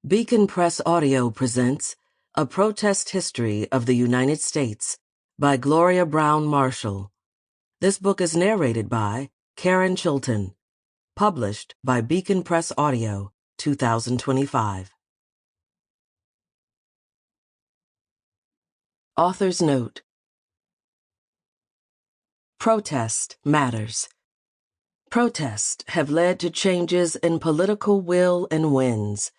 Beacon Press Audio presents A Protest History of the United States by Gloria Browne-Marshall. This book is narrated by Karen Chilton, published by Beacon Press Audio, 2025. Author's Note: Protest matters. Protests have led to changes in political will and winds.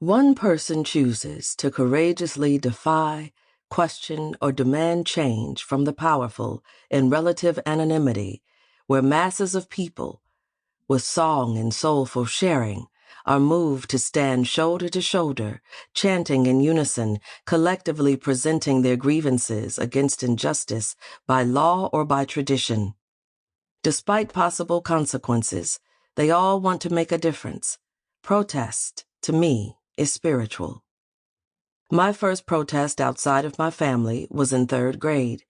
One person chooses to courageously defy, question, or demand change from the powerful in relative anonymity, where masses of people, with song and soulful sharing, are moved to stand shoulder to shoulder, chanting in unison, collectively presenting their grievances against injustice by law or by tradition. Despite possible consequences, they all want to make a difference. Protest, to me, is spiritual. My first protest outside of my family was in 3rd grade.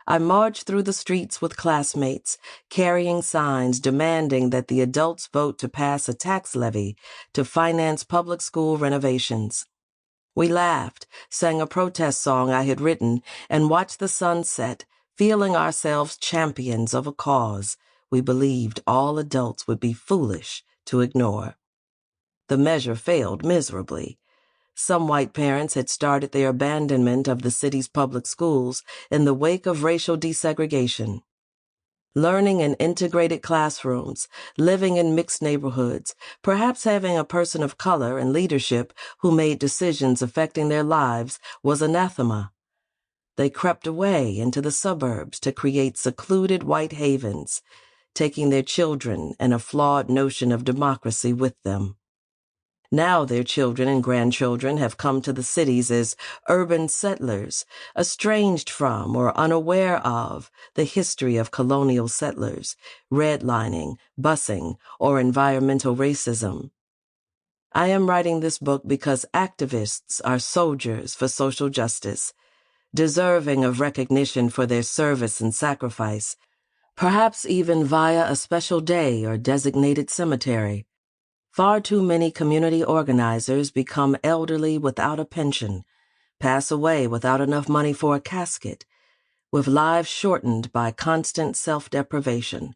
I marched through the streets with classmates, carrying signs demanding that the adults vote to pass a tax levy to finance public school renovations. We laughed, sang a protest song I had written, and watched the sun set, feeling ourselves champions of a cause we believed all adults would be foolish to ignore. The measure failed miserably. Some white parents had started their abandonment of the city's public schools in the wake of racial desegregation. Learning in integrated classrooms, living in mixed neighborhoods, perhaps having a person of color in leadership who made decisions affecting their lives was anathema. They crept away into the suburbs to create secluded white havens, taking their children and a flawed notion of democracy with them. Now their children and grandchildren have come to the cities as urban settlers, estranged from or unaware of the history of colonial settlers, redlining, busing, or environmental racism. I am writing this book because activists are soldiers for social justice, deserving of recognition for their service and sacrifice, perhaps even via a special day or designated cemetery. Far too many community organizers become elderly without a pension, pass away without enough money for a casket, with lives shortened by constant self-deprivation,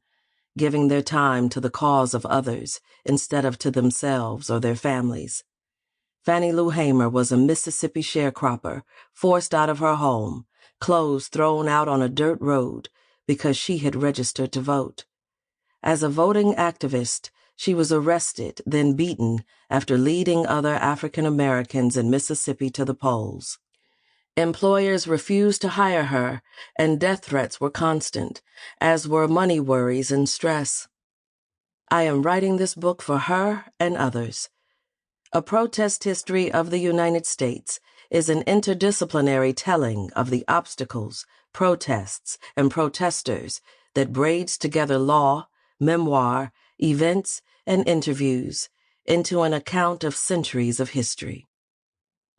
giving their time to the cause of others instead of to themselves or their families. Fannie Lou Hamer was a Mississippi sharecropper, forced out of her home, clothes thrown out on a dirt road because she had registered to vote. As a voting activist, she was arrested, then beaten after leading other African Americans in Mississippi to the polls. Employers refused to hire her, and death threats were constant, as were money worries and stress. I am writing this book for her and others. A Protest History of the United States is an interdisciplinary telling of the obstacles, protests, and protesters that braids together law, memoir, events, and interviews into an account of centuries of history.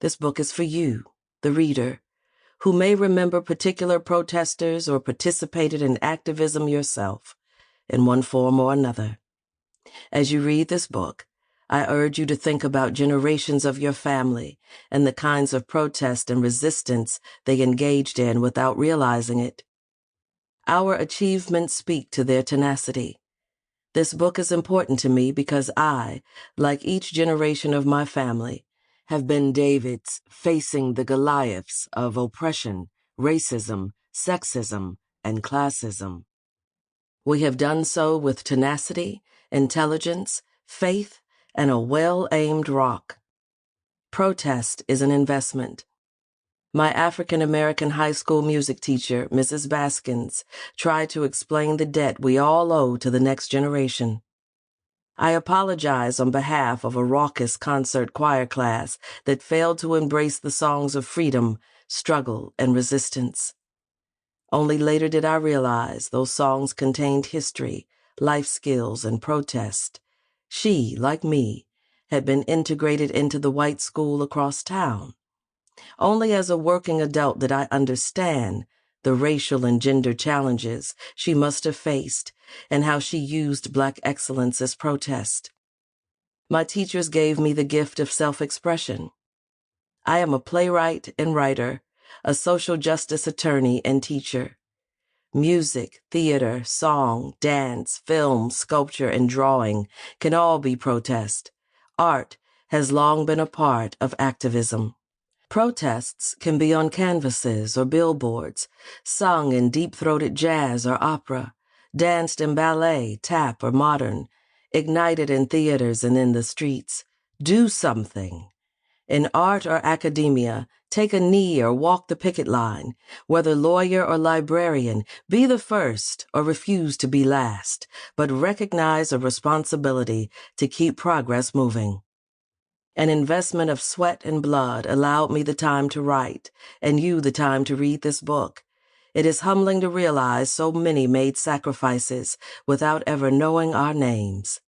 This book is for you, the reader, who may remember particular protesters or participated in activism yourself in one form or another. As you read this book, I urge you to think about generations of your family and the kinds of protest and resistance they engaged in without realizing it. Our achievements speak to their tenacity. This book is important to me because I, like each generation of my family, have been Davids facing the Goliaths of oppression, racism, sexism, and classism. We have done so with tenacity, intelligence, faith, and a well-aimed rock. Protest is an investment. My African-American high school music teacher, Mrs. Baskins, tried to explain the debt we all owe to the next generation. I apologize on behalf of a raucous concert choir class that failed to embrace the songs of freedom, struggle, and resistance. Only later did I realize those songs contained history, life skills, and protest. She, like me, had been integrated into the white school across town. Only as a working adult did I understand the racial and gender challenges she must have faced and how she used Black excellence as protest. My teachers gave me the gift of self-expression. I am a playwright and writer, a social justice attorney and teacher. Music, theater, song, dance, film, sculpture, and drawing can all be protest. Art has long been a part of activism. Protests can be on canvases or billboards, sung in deep-throated jazz or opera, danced in ballet, tap, or modern, ignited in theaters and in the streets. Do something. In art or academia, take a knee or walk the picket line. Whether lawyer or librarian, be the first or refuse to be last, but recognize a responsibility to keep progress moving. An investment of sweat and blood allowed me the time to write, and you the time to read this book. It is humbling to realize so many made sacrifices without ever knowing our names.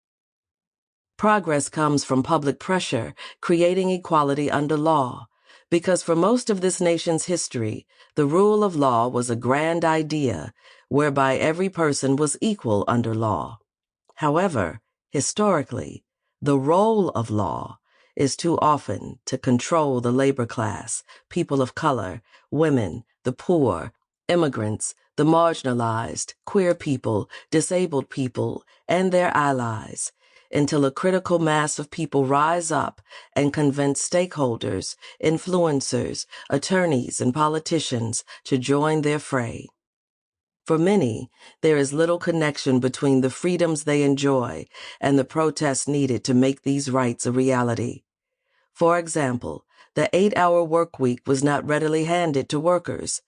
Progress comes from public pressure, creating equality under law, because for most of this nation's history, the rule of law was a grand idea whereby every person was equal under law. However, historically, the role of law is too often to control the labor class, people of color, women, the poor, immigrants, the marginalized, queer people, disabled people, and their allies, until a critical mass of people rise up and convince stakeholders, influencers, attorneys, and politicians to join their fray. For many, there is little connection between the freedoms they enjoy and the protests needed to make these rights a reality. For example, the 8-hour work week was not readily handed to workers.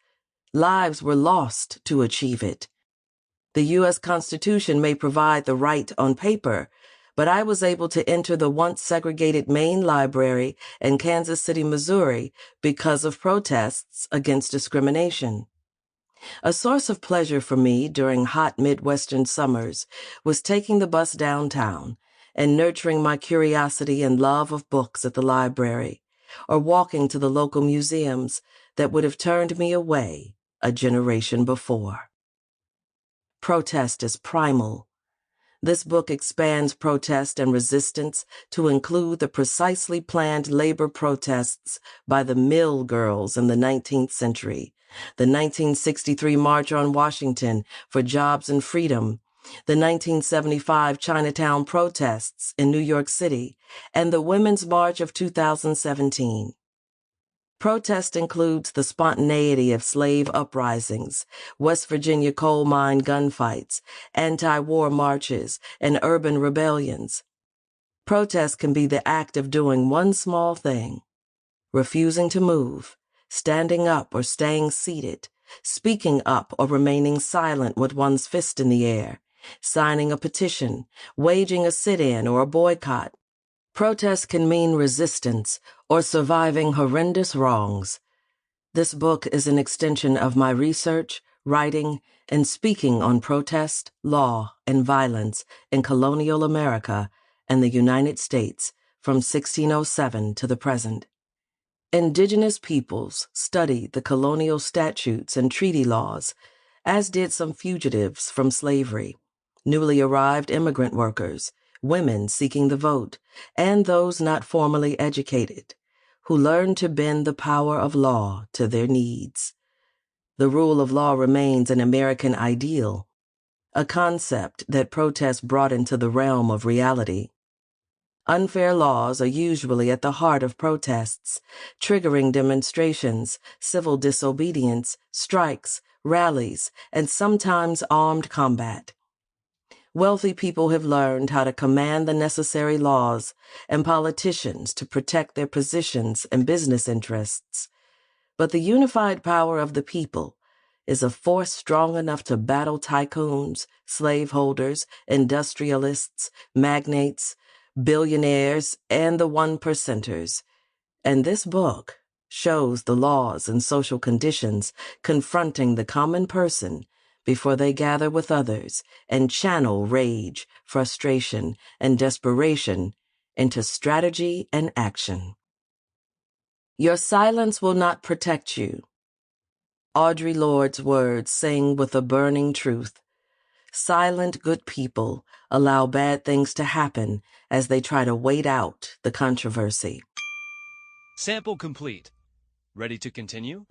Lives were lost to achieve it. The U.S. Constitution may provide the right on paper, but I was able to enter the once segregated Main Library in Kansas City, Missouri, because of protests against discrimination. A source of pleasure for me during hot Midwestern summers was taking the bus downtown and nurturing my curiosity and love of books at the library, or walking to the local museums that would have turned me away a generation before. Protest is primal. This book expands protest and resistance to include the precisely planned labor protests by the mill girls in the 19th century, the 1963 March on Washington for Jobs and Freedom, the 1975 Chinatown protests in New York City, and the Women's March of 2017. Protest includes the spontaneity of slave uprisings, West Virginia coal mine gunfights, anti-war marches, and urban rebellions. Protest can be the act of doing one small thing: refusing to move, standing up or staying seated, speaking up or remaining silent with one's fist in the air, signing a petition, waging a sit-in or a boycott. Protest can mean resistance or surviving horrendous wrongs. This book is an extension of my research, writing, and speaking on protest, law, and violence in colonial America and the United States from 1607 to the present. Indigenous peoples studied the colonial statutes and treaty laws, as did some fugitives from slavery, newly arrived immigrant workers, women seeking the vote, and those not formally educated, who learned to bend the power of law to their needs. The rule of law remains an American ideal, a concept that protest brought into the realm of reality. Unfair laws are usually at the heart of protests, triggering demonstrations, civil disobedience, strikes, rallies, and sometimes armed combat. Wealthy people have learned how to command the necessary laws and politicians to protect their positions and business interests. But the unified power of the people is a force strong enough to battle tycoons, slaveholders, industrialists, magnates, billionaires, and the 1%ers. And this book shows the laws and social conditions confronting the common person before they gather with others and channel rage, frustration, and desperation into strategy and action. Your silence will not protect you. Audre Lorde's words sing with a burning truth. silent good people allow bad things to happen as they try to wait out the controversy. Sample complete. Ready to continue?